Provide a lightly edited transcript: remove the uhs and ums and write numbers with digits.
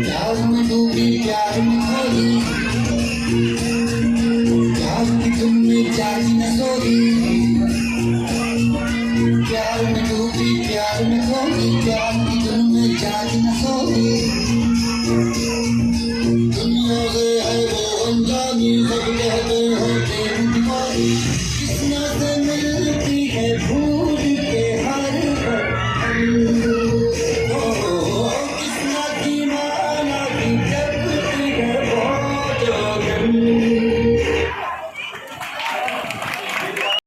प्यार में डूबी प्यार में खोई, प्यार की तुमने जागी न सोई। प्यार में डूबी प्यार में खोई, प्यार की तुमने जागी न सोई। दुनिया से है वो अनजानी, सब